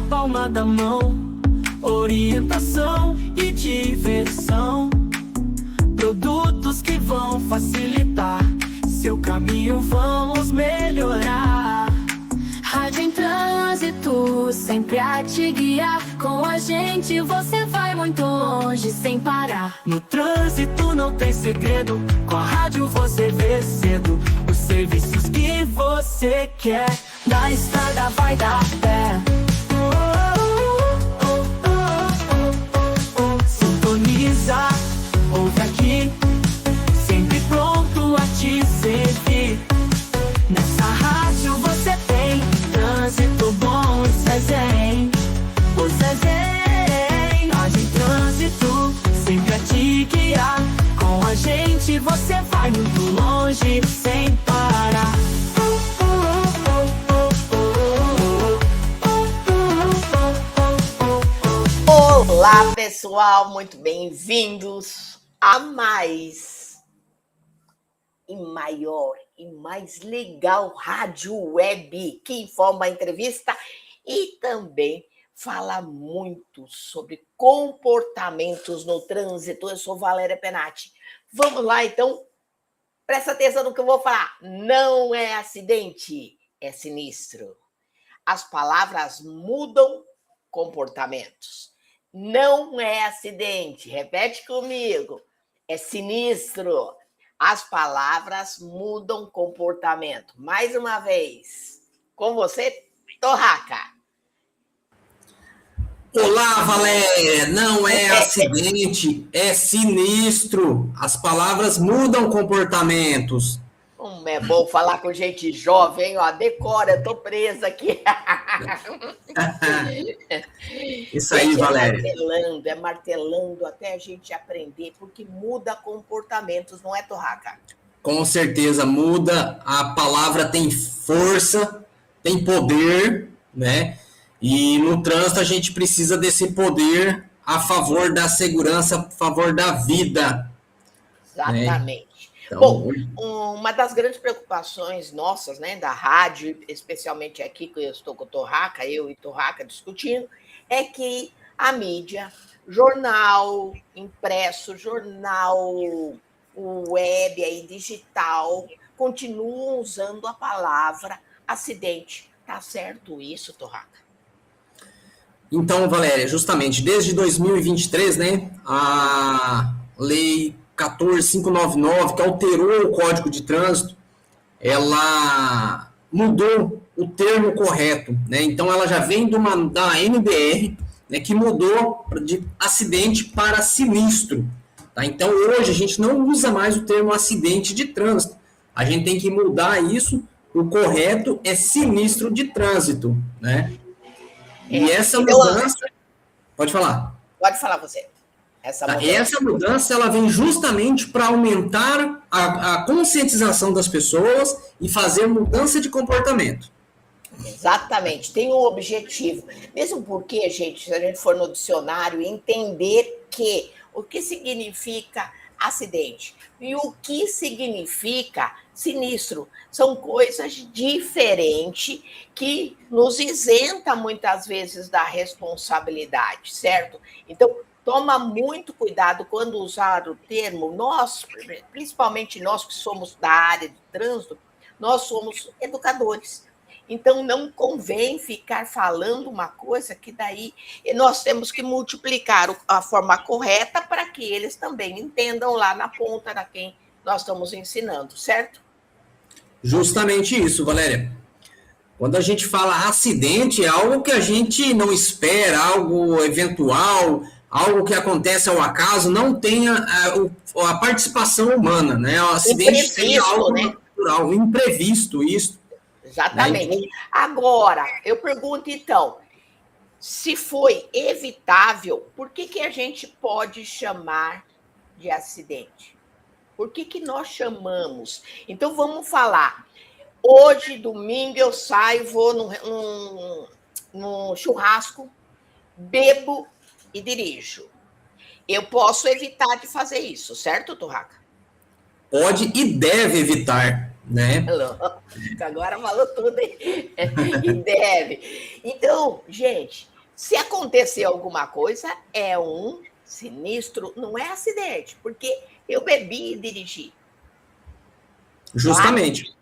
palma da mão, orientação e diversão. Produtos que vão facilitar seu caminho, vamos melhorar. Rádio em Trânsito, sempre a te guiar. Com a gente você vai muito longe sem parar. No trânsito não tem segredo, com a rádio você vê cedo os serviços que você quer. Na estrada vai dar pé. Sintoniza, ouve aqui, sempre pronto a te servir. Nessa rádio você tem trânsito bom, o Zezém. O Zezém, rádio em trânsito, sempre a te guiar. Com a gente você vai muito longe sem parar. Olá, pessoal, muito bem-vindos a mais e maior e mais legal rádio web que informa a entrevista e também fala muito sobre comportamentos no trânsito. Eu sou Valéria Penati. Vamos lá, então, presta atenção no que eu vou falar. Não é acidente, é sinistro. As palavras mudam comportamentos. Não é acidente, repete comigo, é sinistro. As palavras mudam comportamento. Mais uma vez, com você, Torraca. Olá, Valéria, não é acidente, é sinistro. As palavras mudam comportamentos. Como é bom falar com gente jovem, ó, decora, eu tô presa aqui. Isso aí, Valéria. É martelando até a gente aprender, porque muda comportamentos, não é, Torraca? Com certeza, muda. A palavra tem força, tem poder, né? E no trânsito a gente precisa desse poder a favor da segurança, a favor da vida. Exatamente. Né? Então, bom, uma das grandes preocupações nossas, né, da rádio, especialmente aqui que eu estou com o Torraca, eu e Torraca discutindo, é que a mídia, jornal impresso, jornal web, aí, digital, continuam usando a palavra acidente. Tá certo isso, Torraca? Então, Valéria, justamente desde 2023, né, a lei 14.599, que alterou o Código de Trânsito, ela mudou o termo correto, né? Então ela já vem da NBR, né, que mudou de acidente para sinistro. Tá? Então hoje a gente não usa mais o termo acidente de trânsito. A gente tem que mudar isso. O correto é sinistro de trânsito, né? E essa mudança... Pode falar. Pode falar você. Essa mudança ela vem justamente para aumentar a conscientização das pessoas e fazer mudança de comportamento. Exatamente, tem um objetivo. Mesmo porque, gente, se a gente for no dicionário, entender o que significa acidente e o que significa sinistro. São coisas diferentes que nos isenta muitas vezes da responsabilidade, certo? Então, toma muito cuidado quando usar o termo. Nós, principalmente nós que somos da área de trânsito, nós somos educadores. Então, não convém ficar falando uma coisa que daí nós temos que multiplicar a forma correta para que eles também entendam lá na ponta da quem nós estamos ensinando, certo? Justamente isso, Valéria. Quando a gente fala acidente, é algo que a gente não espera, algo eventual, algo que acontece ao acaso, não tenha a participação humana, né? O acidente seria algo natural, imprevisto, isso. Exatamente. Né? Agora, eu pergunto então, se foi evitável, por que a gente pode chamar de acidente? Por que nós chamamos? Então, vamos falar. Hoje, domingo, eu saio, vou num churrasco, bebo e dirijo. Eu posso evitar de fazer isso, certo, Torraca? Pode e deve evitar, né? Agora falou tudo, hein? E deve. Então, gente, Se acontecer alguma coisa, é um sinistro, não é acidente, porque eu bebi e dirigi. Justamente.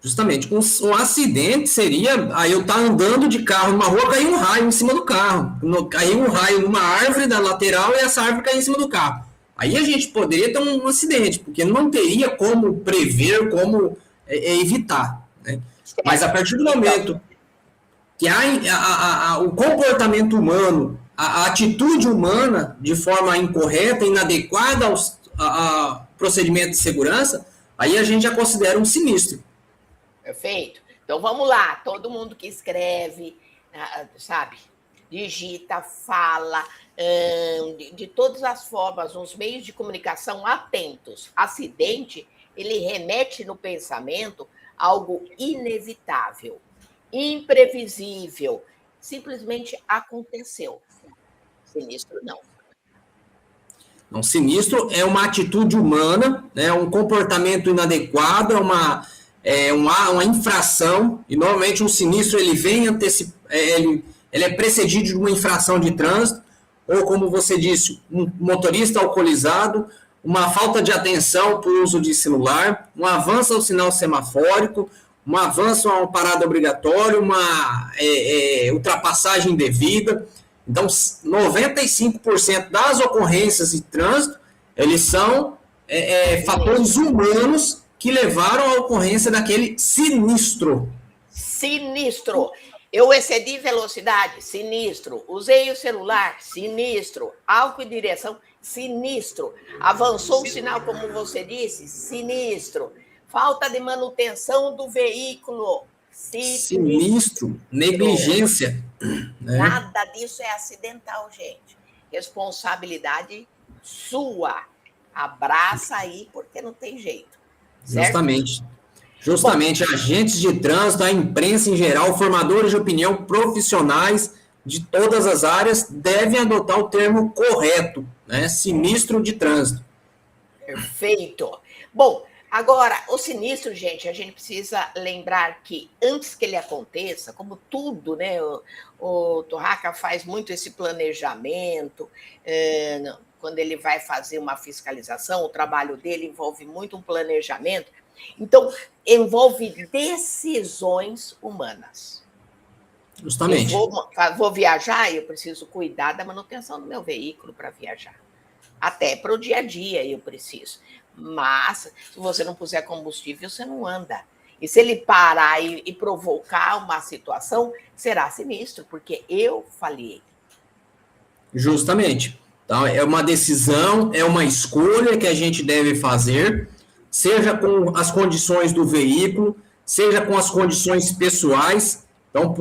Justamente. Um acidente seria aí eu estar andando de carro numa rua, cair um raio em cima do carro. Cair um raio numa árvore da lateral e essa árvore cair em cima do carro. Aí a gente poderia ter um acidente, porque não teria como prever, como evitar. Né? Mas a partir do momento que o comportamento humano, a atitude humana de forma incorreta, inadequada a procedimento de segurança, aí a gente já considera um sinistro. Perfeito. Então vamos lá, todo mundo que escreve, sabe, digita, fala, de todas as formas, nos meios de comunicação atentos. Acidente, ele remete no pensamento algo inevitável, imprevisível, simplesmente aconteceu. Sinistro, não. Não, sinistro é uma atitude humana, né, um comportamento inadequado, é uma infração, e normalmente um sinistro ele vem ele é precedido de uma infração de trânsito, ou como você disse, um motorista alcoolizado, uma falta de atenção por uso de celular, um avanço ao sinal semafórico, um avanço a uma parada obrigatória, uma ultrapassagem indevida. Então, 95% das ocorrências de trânsito, eles são fatores humanos que levaram à ocorrência daquele sinistro. Sinistro. Eu excedi velocidade, sinistro. Usei o celular, sinistro. Álcool em direção, sinistro. Avançou o sinal, como você disse, sinistro. Falta de manutenção do veículo, sinistro. Negligência. Nada disso é acidental, gente. Responsabilidade sua. Abraça aí, porque não tem jeito. Certo? Justamente, agentes de trânsito, a imprensa em geral, formadores de opinião, profissionais de todas as áreas devem adotar o termo correto, né? Sinistro de trânsito. Perfeito. Bom, agora, o sinistro, gente, a gente precisa lembrar que antes que ele aconteça, como tudo, né? O Torraca faz muito esse planejamento, quando ele vai fazer uma fiscalização, o trabalho dele envolve muito um planejamento. Então, envolve decisões humanas. Justamente. Vou viajar, eu preciso cuidar da manutenção do meu veículo para viajar. Até para o dia a dia eu preciso. Mas, se você não puser combustível, você não anda. E se ele parar e provocar uma situação, será sinistro, porque eu falhei. Justamente. Então, é uma decisão, é uma escolha que a gente deve fazer, seja com as condições do veículo, seja com as condições pessoais. Então,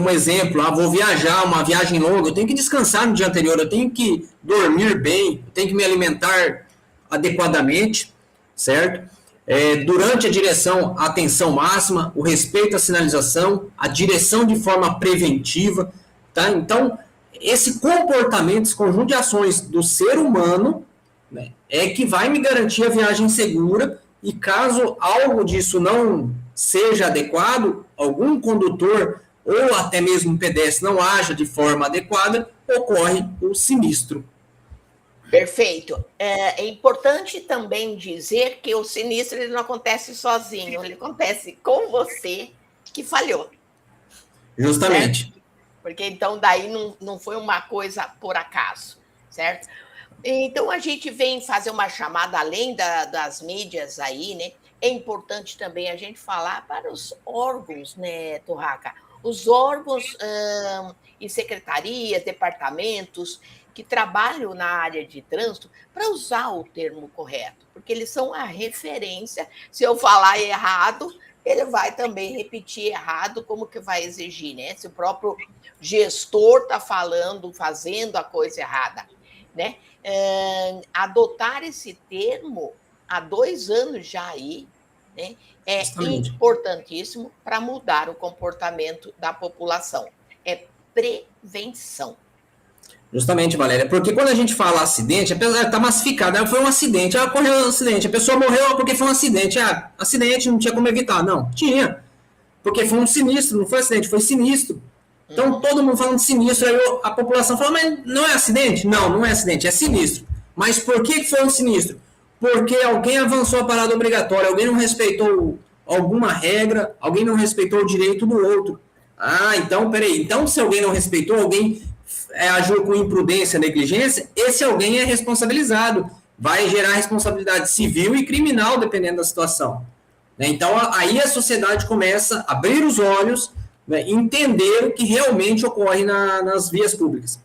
um exemplo, vou viajar, uma viagem longa, eu tenho que descansar no dia anterior, eu tenho que dormir bem, eu tenho que me alimentar adequadamente, certo? Durante a direção, a atenção máxima, o respeito à sinalização, a direção de forma preventiva, tá? Então, esse comportamento, esse conjunto de ações do ser humano, né, é que vai me garantir a viagem segura, e caso algo disso não seja adequado, algum condutor ou até mesmo um pedestre não haja de forma adequada, ocorre o sinistro. Perfeito. É importante também dizer que o sinistro ele não acontece sozinho, ele acontece com você que falhou. Justamente. Certo? Porque então daí não foi uma coisa por acaso, certo? Então a gente vem fazer uma chamada além das mídias aí, né? É importante também a gente falar para os órgãos, né, Torraca? Os órgãos e secretarias, departamentos que trabalham na área de trânsito para usar o termo correto, porque eles são a referência. Se eu falar errado, ele vai também repetir errado, como que vai exigir, né? Se o próprio gestor está fazendo a coisa errada, né? Adotar esse termo há 2 anos já aí, né? É Justamente. Importantíssimo para mudar o comportamento da população. É prevenção. Justamente, Valéria, porque quando a gente fala acidente, apesar de estar massificado, foi um acidente, ocorreu um acidente, a pessoa morreu porque foi um acidente, acidente, não tinha como evitar, não, tinha, porque foi um sinistro, não foi acidente, foi sinistro, Então, todo mundo falando de sinistro, aí a população fala, mas não é acidente? Não, não é acidente, é sinistro. Mas por que foi um sinistro? Porque alguém avançou a parada obrigatória, alguém não respeitou alguma regra, alguém não respeitou o direito do outro. Ah, então, peraí. Então, se alguém não respeitou, alguém agiu com imprudência, negligência, esse alguém é responsabilizado. Vai gerar responsabilidade civil e criminal, dependendo da situação. Então, aí a sociedade começa a abrir os olhos, né, entender o que realmente ocorre nas vias públicas.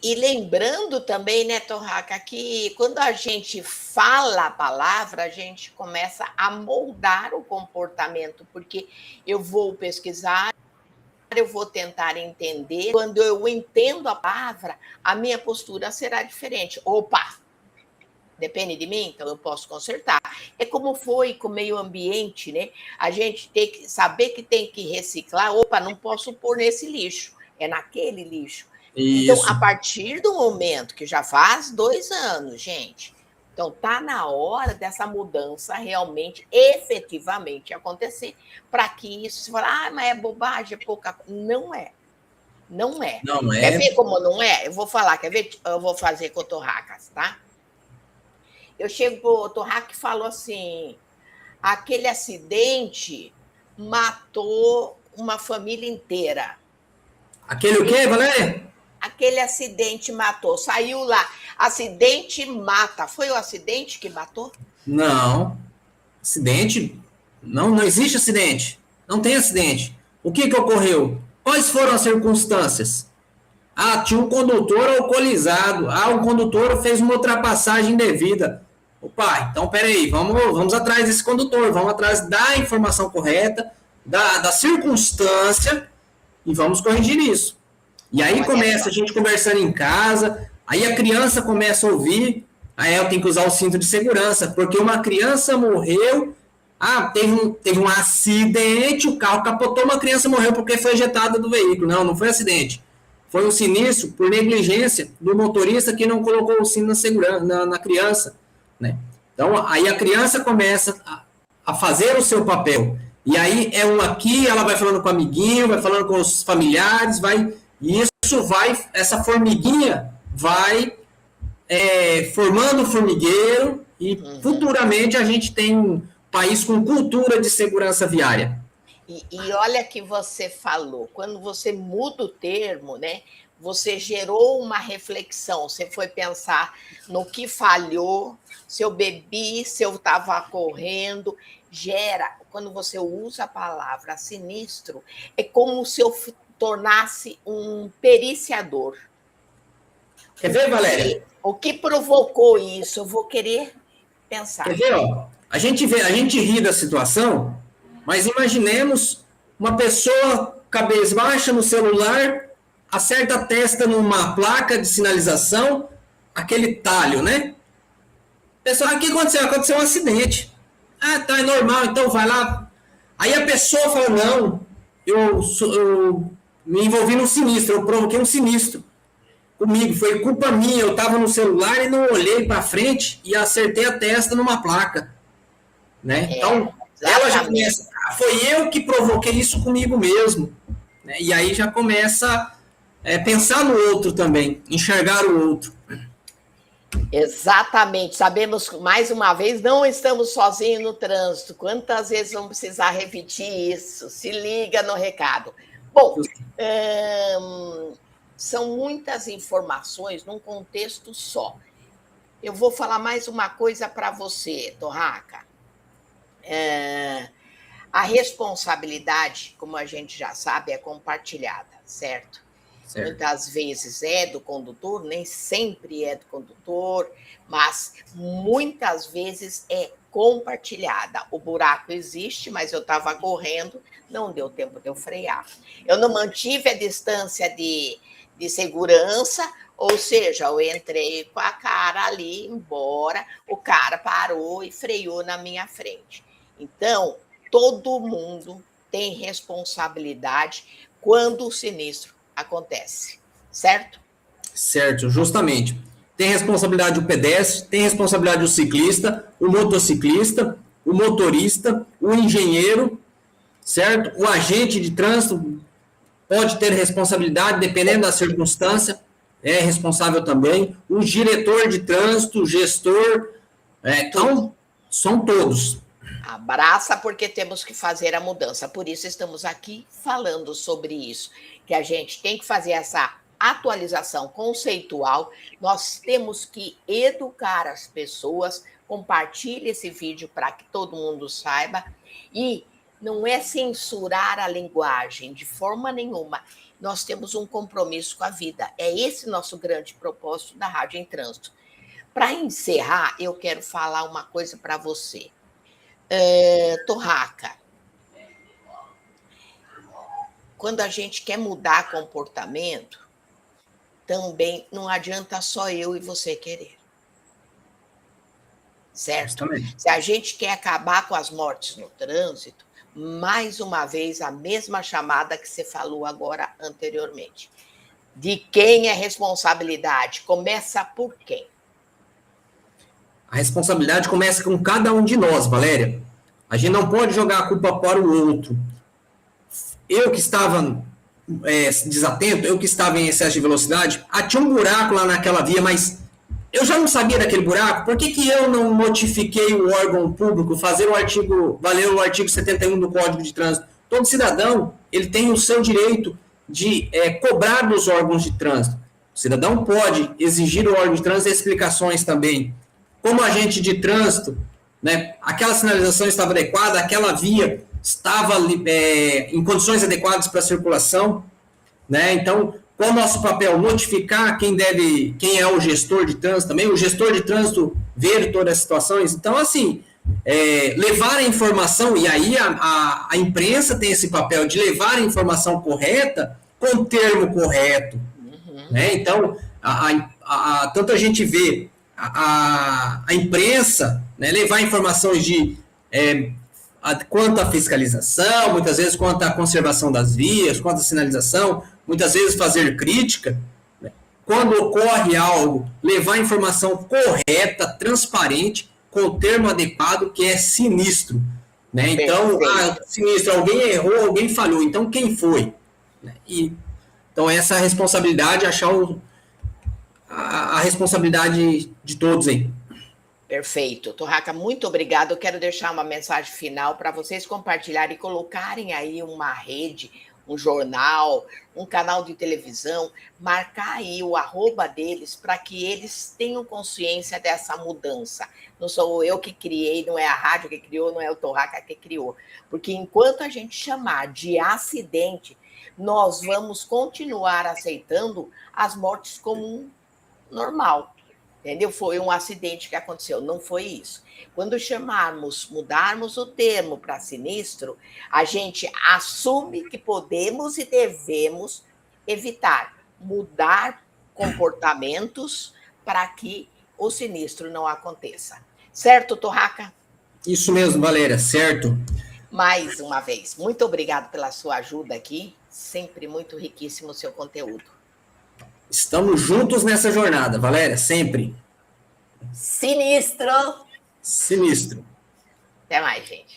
E lembrando também, né, Torraca, que quando a gente fala a palavra, a gente começa a moldar o comportamento, porque eu vou pesquisar, eu vou tentar entender. Quando eu entendo a palavra, a minha postura será diferente. Opa! Depende de mim, então eu posso consertar. É como foi com o meio ambiente, né? A gente tem que saber que tem que reciclar. Opa, não posso pôr nesse lixo, é naquele lixo. Isso. Então, a partir do momento que já faz 2 anos, gente, então tá na hora dessa mudança realmente, efetivamente acontecer, para que isso se fala, mas é bobagem, é pouca coisa. Não é. Não é. Não é. Quer ver como não é? Eu vou falar, quer ver? Eu vou fazer com o Torracas, tá? Eu chego pro Torraca e falo assim, aquele acidente matou uma família inteira. Aquele o quê, Valéria? Aquele acidente matou. Saiu lá. Acidente mata. Foi o acidente que matou? Não. Acidente? Não existe acidente. Não tem acidente. O que ocorreu? Quais foram as circunstâncias? Ah, tinha um condutor alcoolizado. Ah, o condutor fez uma ultrapassagem indevida. Opa, então peraí, vamos atrás desse condutor, vamos atrás da informação correta, da circunstância e vamos corrigir isso. E aí começa a gente conversando em casa, aí a criança começa a ouvir, aí eu tenho que usar o cinto de segurança, porque uma criança morreu, teve um acidente, o carro capotou, uma criança morreu porque foi ejetada do veículo. Não foi acidente. Foi um sinistro por negligência do motorista que não colocou o cinto na criança. Né? Então, aí a criança começa a fazer o seu papel. E aí é um aqui, ela vai falando com o amiguinho, vai falando com os familiares, essa formiguinha vai formando um formigueiro e futuramente a gente tem um país com cultura de segurança viária. E olha que você falou, quando você muda o termo, né? Você gerou uma reflexão, você foi pensar no que falhou, se eu bebi, se eu estava correndo, quando você usa a palavra sinistro, é como se eu tornasse um periciador. Quer ver, Valéria? O que provocou isso? Eu vou querer pensar. Quer ver, ó? A gente ri da situação, mas imaginemos uma pessoa cabeça baixa no celular, acerta a testa numa placa de sinalização, aquele talho, né? Pessoal, o que aconteceu? Aconteceu um acidente. Ah, tá, é normal, então vai lá. Aí a pessoa fala, não, eu me envolvi num sinistro, eu provoquei um sinistro comigo, foi culpa minha, eu estava no celular e não olhei para frente e acertei a testa numa placa. Né? Então, ela já começa, foi eu que provoquei isso comigo mesmo. Né? E aí já começa pensar no outro também, enxergar o outro. Exatamente. Sabemos, mais uma vez, não estamos sozinhos no trânsito. Quantas vezes vamos precisar repetir isso? Se liga no recado. Bom, são muitas informações num contexto só. Eu vou falar mais uma coisa para você, Torraca. A responsabilidade, como a gente já sabe, é compartilhada, certo? Muitas vezes é do condutor, nem sempre é do condutor, mas muitas vezes é compartilhada. O buraco existe, mas eu estava correndo, não deu tempo de eu frear. Eu não mantive a distância de segurança, ou seja, eu entrei com a cara ali, embora, o cara parou e freou na minha frente. Então, todo mundo tem responsabilidade quando o sinistro acontece, certo? Certo, justamente. Tem responsabilidade o pedestre, tem responsabilidade o ciclista, o motociclista, o motorista, o engenheiro, certo? O agente de trânsito, pode ter responsabilidade, dependendo da circunstância, é responsável também. O diretor de trânsito, o gestor, então, são todos. Abraça, porque temos que fazer a mudança. Por isso estamos aqui falando sobre isso, que a gente tem que fazer essa atualização conceitual. Nós temos que educar as pessoas. Compartilhe esse vídeo para que todo mundo saiba. E não é censurar a linguagem de forma nenhuma. Nós temos um compromisso com a vida. É esse nosso grande propósito da Rádio em Trânsito. Para encerrar, eu quero falar uma coisa para você. Torraca, quando a gente quer mudar comportamento, também não adianta só eu e você querer. Certo? Justamente. Se a gente quer acabar com as mortes no trânsito, mais uma vez a mesma chamada que você falou agora anteriormente. De quem é responsabilidade? Começa por quem? A responsabilidade começa com cada um de nós, Valéria. A gente não pode jogar a culpa para o outro. Eu que estava desatento, eu que estava em excesso de velocidade, tinha um buraco lá naquela via, mas eu já não sabia daquele buraco. Por que eu não notifiquei o órgão público, valer o artigo 71 do Código de Trânsito? Todo cidadão, ele tem o seu direito de cobrar dos órgãos de trânsito. O cidadão pode exigir do órgão de trânsito explicações também. Como agente de trânsito, né, aquela sinalização estava adequada, aquela via estava em condições adequadas para a circulação, né? Então, qual é o nosso papel? Notificar quem é o gestor de trânsito também, o gestor de trânsito ver todas as situações. Então, assim, levar a informação, e aí a imprensa tem esse papel de levar a informação correta com o termo correto. Né? Então, tanto a gente vê a imprensa, né, levar informações de quanto à fiscalização, muitas vezes quanto à conservação das vias, quanto à sinalização, muitas vezes fazer crítica, né? Quando ocorre algo, levar a informação correta, transparente, com o termo adequado, que é sinistro. Né? Então, sinistro, alguém errou, alguém falhou, então quem foi? Então, essa responsabilidade, achar a responsabilidade de todos aí. Perfeito. Torraca, muito obrigado. Eu quero deixar uma mensagem final para vocês compartilharem e colocarem aí uma rede, um jornal, um canal de televisão, marcar aí o @ deles para que eles tenham consciência dessa mudança. Não sou eu que criei, não é a rádio que criou, não é o Torraca que criou. Porque enquanto a gente chamar de acidente, nós vamos continuar aceitando as mortes como normal. Entendeu? Foi um acidente que aconteceu, não foi isso. Quando mudarmos o termo para sinistro, a gente assume que podemos e devemos evitar, mudar comportamentos para que o sinistro não aconteça. Certo, Torraca? Isso mesmo, Valéria, certo. Mais uma vez, muito obrigado pela sua ajuda aqui, sempre muito riquíssimo o seu conteúdo. Estamos juntos nessa jornada, Valéria, sempre. Sinistro! Sinistro. Até mais, gente.